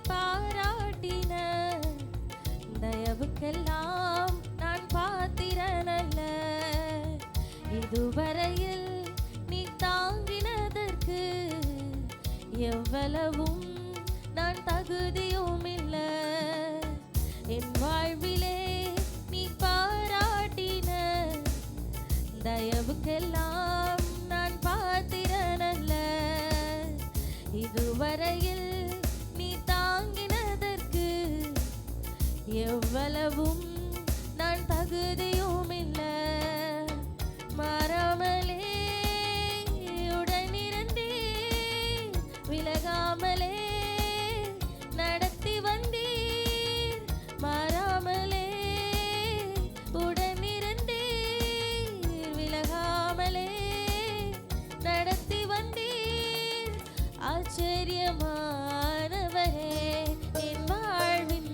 பாராட்டின தயவுக்கெல்லாம் நான் பாத்திரனல்ல. இதுவரையில் நீ தாங்கினதற்கு எவ்வளவும் நான் தகுதியும் இல்ல. என் வாழ்விலே நீ பாராட்டின தயவுக்கெல்லாம் நான் பாத்திரனல்ல. இதுவரையில் நீ தாங்கினதற்கு எவ்வளவும் நான் தகுதியும் இல்ல. மாறாமலே உடனிருந்தீர், விலகாமலே நடத்தி வந்தீர். மாறாமலே உடனிருந்தீர், விலகாமலே நடத்தி வந்தீர். ஆச்சரியமானவரே, என் வாழ்வின்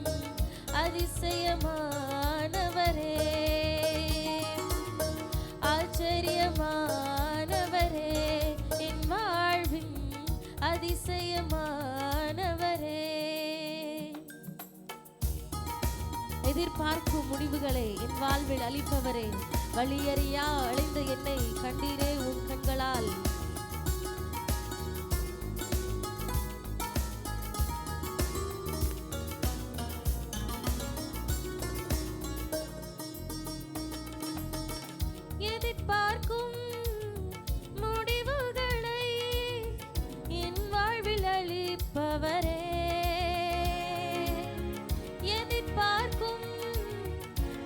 அதிசயமானவரே. ஆச்சரியமானவரே, என் வாழ்வின் அதிசயமானவரே. எதிர்பார்க்கும் முடிவுகளை என் வாழ்வில் அளிப்பவரே, வழியறியா அழிந்த என்னை கண்டீரே உன் கண்களால். எதிர்பார்க்கும் முடிவுகளை என் வாழ்வில் அளிப்பவரே, எதிர்பார்க்கும்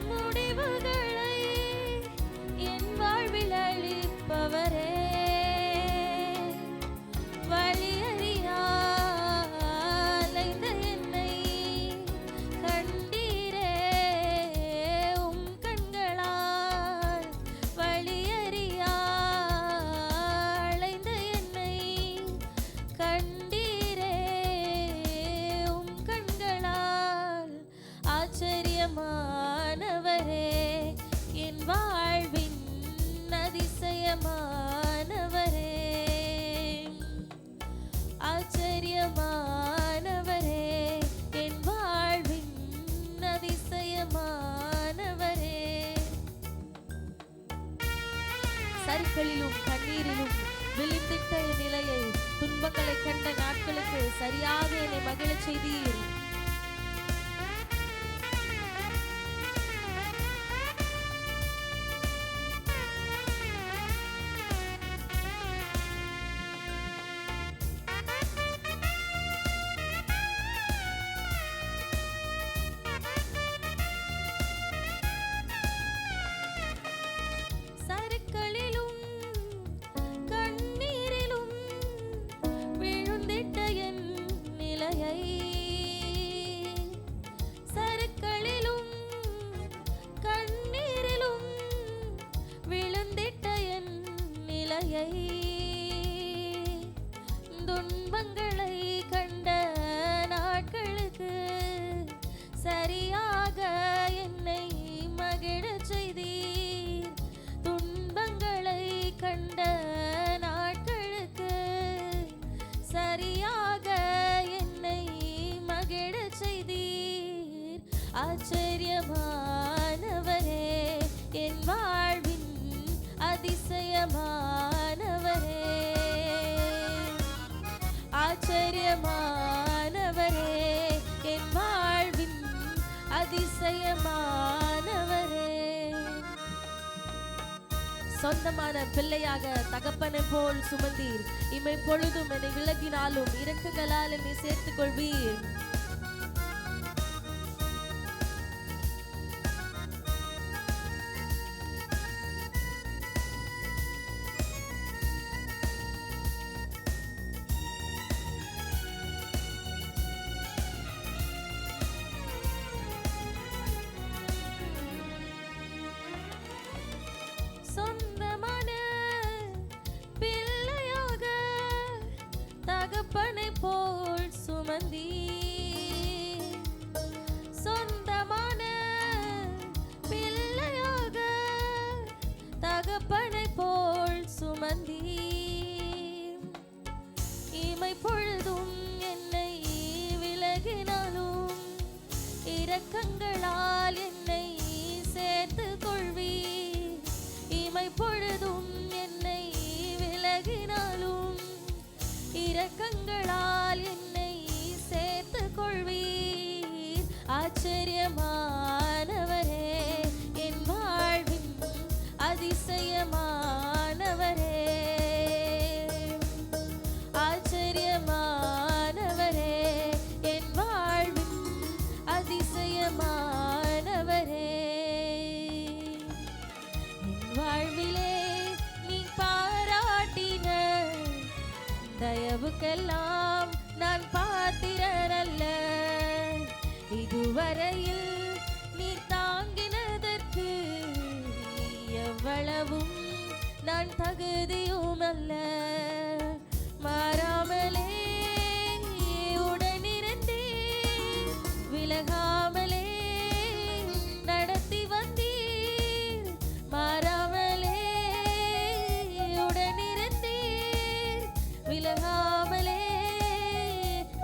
முடிவுகளை என் வாழ்வில் அளிப்பவரே. வழியறியா அலைந்த என்னை கண்டீரே உம் கண்களால். வழியறியா அலைந்த என்னை கண்டீரே உம் கண்களால். ஆச்சரியமானவரே, என் வாழ்வின் அதிசயமானவரே. ஆச்சரியமானவரே, என் வாழ்வின் அதிசயமானவரே. சறுக்களிலும் கண்ணீரிலும் விழித்திட்ட என் நிலையை, துன்பங்களை கண்ட நாட்களுக்கு சரியாக என்னை மகிழச் செய்தீர். சறுக்களிலும் கண்ணீரிலும் விழுந்திட்ட என் நிலையை, சறுக்களிலும் கண்ணீரிலும் விழுந்திட்ட என் நிலையை, துன்பங்களை கண்ட நாட்களுக்கு சரியாக என்னை மகிழச் செய்தீர். துன்பங்களை கண்ட நாட்களுக்கு சரியாக என்னை மகிழச் செய்தீர். ஆச்சரியமானவரே, என் வாழ்வின் அதிசயமானவரே. ஆச்சரியமானவரே, என் வாழ்வின் அதிசயமானவரே. சொந்தமான பிள்ளையாக தகப்பனை போல் சுமந்தீர். இமை பொழுதும் என்னை விலகினாலும் இரக்கங்களால் என்னை சேர்த்துக் கொள்வீர். சொந்தமான பிள்ளையாக தகப்பனை போல் சுமந்தீர். சொந்தமான பிள்ளையாக தகப்பனை போல் சுமந்தீர். இமை பொழுதும் என்னை விலகி இரக்கங்களால் என்னை சேர்த்துக் கொள்வீர். ஆச்சரியமானவரே, என் வாழ்வின் அதிசயமானவரே. ஆச்சரியமானவரே, என் வாழ்வின் அதிசயமானவரே. என் வாழ்விலே நீ பாராட்டின தயவுக்கெல்லாம் நான் பாத்திரரல்ல. இதுவரையில் நீ தாங்கினதற்கு எவ்வளவும் நான் தகுதியுமல்ல. மாறாமலே உடனிருந்தே விலகாமலே நடத்தி வந்தீர். மாறாமலே உடனிருந்தீர் விலகாமலே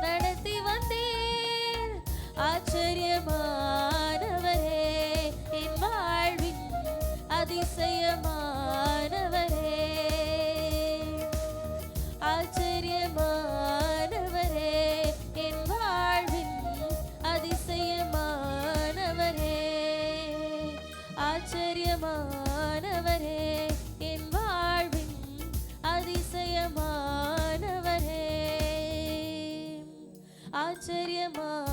நடத்தி வந்தீர். ஆச்சரியமானவரே, என் வாழ்வின் அதிசயமானவரே. ஆச்சரியமானவரே, என் வாழ்வின் அதிசயமானவரே. ஆச்சரியமானவரே, என் வாழ்வின் அதிசயமானவரே. ஆச்சரியமான